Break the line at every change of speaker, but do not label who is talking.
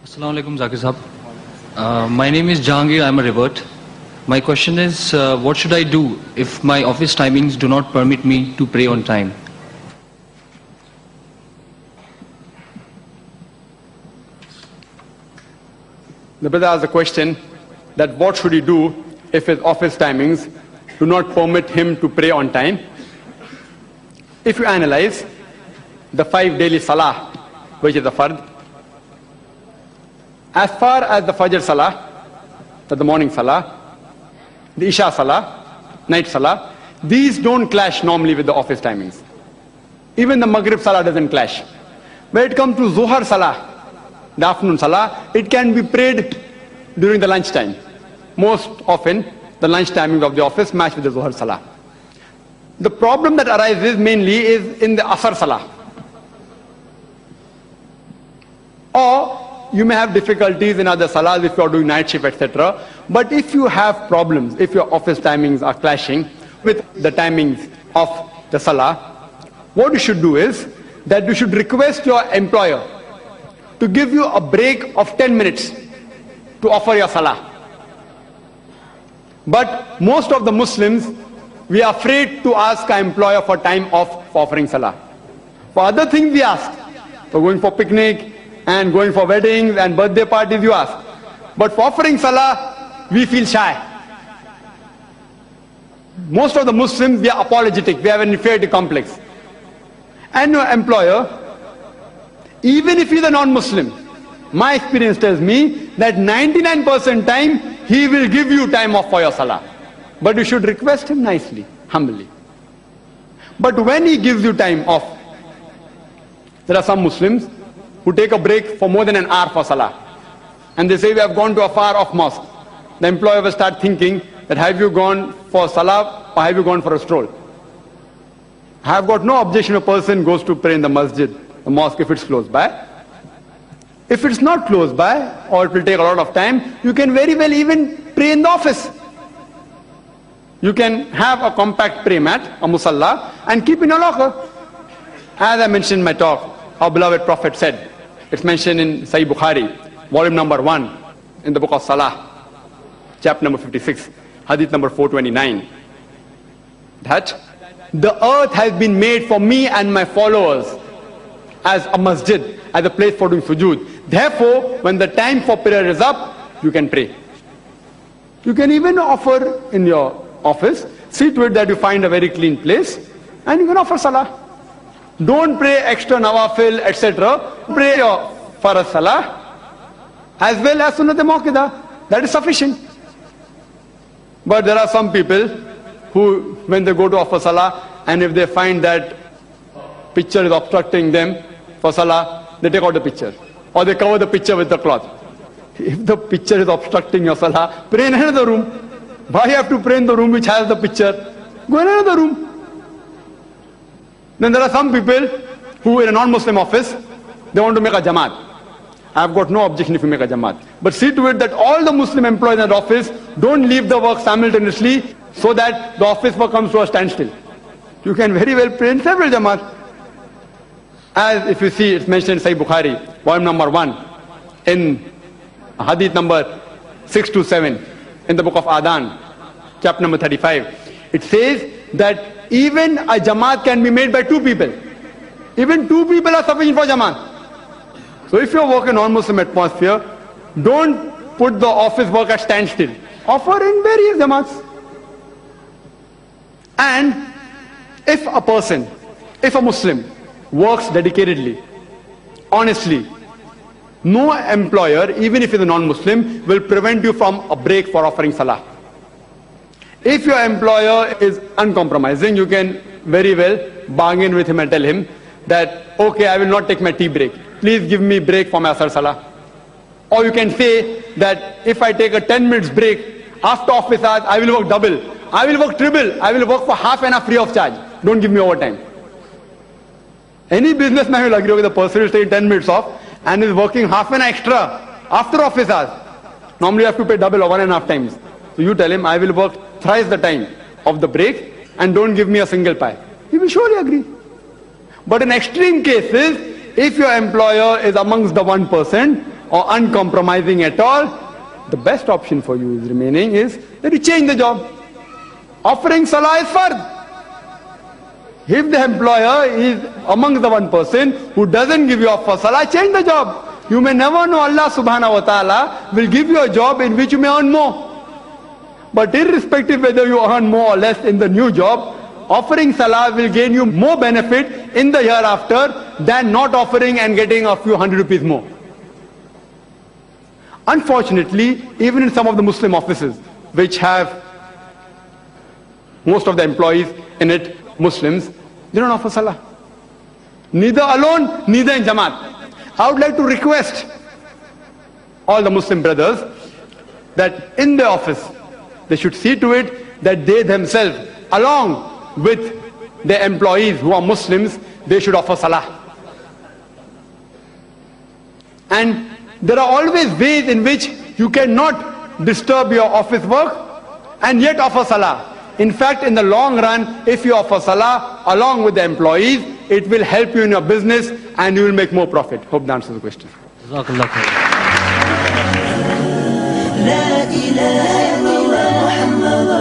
Assalamu alaikum, Zakir Sahab. My name is Jahangir, I am a revert. My question is, what should I do if my office timings do not permit me to pray on time?
The brother asked the question that what should he do if his office timings do not permit him to pray on time. If you analyze the 5 daily salah, which is the fard, as far as the Fajr salah, that's the morning salah, the Isha salah, night salah, these don't clash normally with the office timings. Even the Maghrib salah doesn't clash. When it comes to Zuhar salah, the afternoon salah, it can be prayed during the lunchtime. Most often, the lunch timing of the office match with the Zuhar salah. The problem that arises mainly is in the Asr salah. Or you may have difficulties in other salahs if you are doing night shift, etc. But if you have problems, if your office timings are clashing with the timings of the salah, what you should do is that you should request your employer to give you a break of 10 minutes to offer your salah. But most of the Muslims, we are afraid to ask our employer for time off for offering salah. For other things we ask. For going for picnic and going for weddings and birthday parties you ask. But for offering salah, we feel shy. Most of the Muslims, we are apologetic. We have an inferiority complex. And your employer, even if he is a non-Muslim, my experience tells me that 99% time, he will give you time off for your salah. But you should request him nicely, humbly. But when he gives you time off, there are some Muslims who take a break for more than an hour for salah. And they say, we have gone to a far off mosque. The employer will start thinking that have you gone for salah or have you gone for a stroll? I have got no objection if a person goes to pray in the masjid, the mosque, if it's close by. If it's not close by or it will take a lot of time, you can very well even pray in the office. You can have a compact prayer mat, a musalla, and keep in your locker. As I mentioned in my talk, our beloved Prophet said, it's mentioned in Sahih Bukhari, volume number 1, in the book of Salah, chapter number 56, hadith number 429, that the earth has been made for me and my followers as a masjid, as a place for doing sujood. Therefore, when the time for prayer is up, you can pray. You can even offer in your office, see to it that you find a very clean place, and you can offer salah. Don't pray extra nawafil, etc. Pray your farz salah as well as sunnat muakkada. That is sufficient. But there are some people who, when they go to offer salah, and if they find that picture is obstructing them for salah, they take out the picture. Or they cover the picture with the cloth. If the picture is obstructing your salah, pray in another room. Why you have to pray in the room which has the picture? Go in another room. Then there are some people who in a non-Muslim office, they want to make a jamaat. I have got no objection if you make a jamaat. But see to it that all the Muslim employees in that office don't leave the work simultaneously so that the office work comes to a standstill. You can very well pray in several jamaat. As if you see, it's mentioned in Sahih Bukhari, volume number 1, in hadith number 6 to 7, in the book of Adhan, chapter number 35. It says that even a jamaat can be made by 2 people. Even 2 people are sufficient for jamaat. So if you work in non-Muslim atmosphere, don't put the office work at standstill. Offer in various jamaats. And if a person, if a Muslim works dedicatedly, honestly, no employer, even if he is a non-Muslim, will prevent you from a break for offering salah. If your employer is uncompromising, you can very well bargain with him and tell him that, okay, I will not take my tea break. Please give me break for my Asr Salah. Or you can say that if I take a 10 minutes break after office hours, I will work double. I will work triple. I will work for half an hour free of charge. Don't give me overtime. Any businessman will agree with the person who is taking 10 minutes off and is working half an hour extra after office hours. Normally you have to pay double or 1.5 times. So you tell him, I will work thrice the time of the break and don't give me a single pie. He will surely agree. But in extreme cases, if your employer is amongst the 1% or uncompromising at all, the best option for you is remaining is that you change the job. Offering salah is fard. If the employer is among the one person who doesn't give you offer salah, change the job. You may never know, Allah subhanahu wa ta'ala will give you a job in which you may earn more. But irrespective whether you earn more or less in the new job, offering salah will gain you more benefit in the hereafter than not offering and getting a few hundred rupees more. Unfortunately, even in some of the Muslim offices which have most of the employees in it Muslims, they don't offer salah. Neither alone, neither in Jamaat. I would like to request all the Muslim brothers that in the office, they should see to it that they themselves, along with their employees who are Muslims, they should offer salah. And there are always ways in which you cannot disturb your office work and yet offer salah. In fact, in the long run, if you offer salah along with the employees, it will help you in your business and you will make more profit. Hope that answers the question.
Jazakallah khair.
لا إله إلا محمد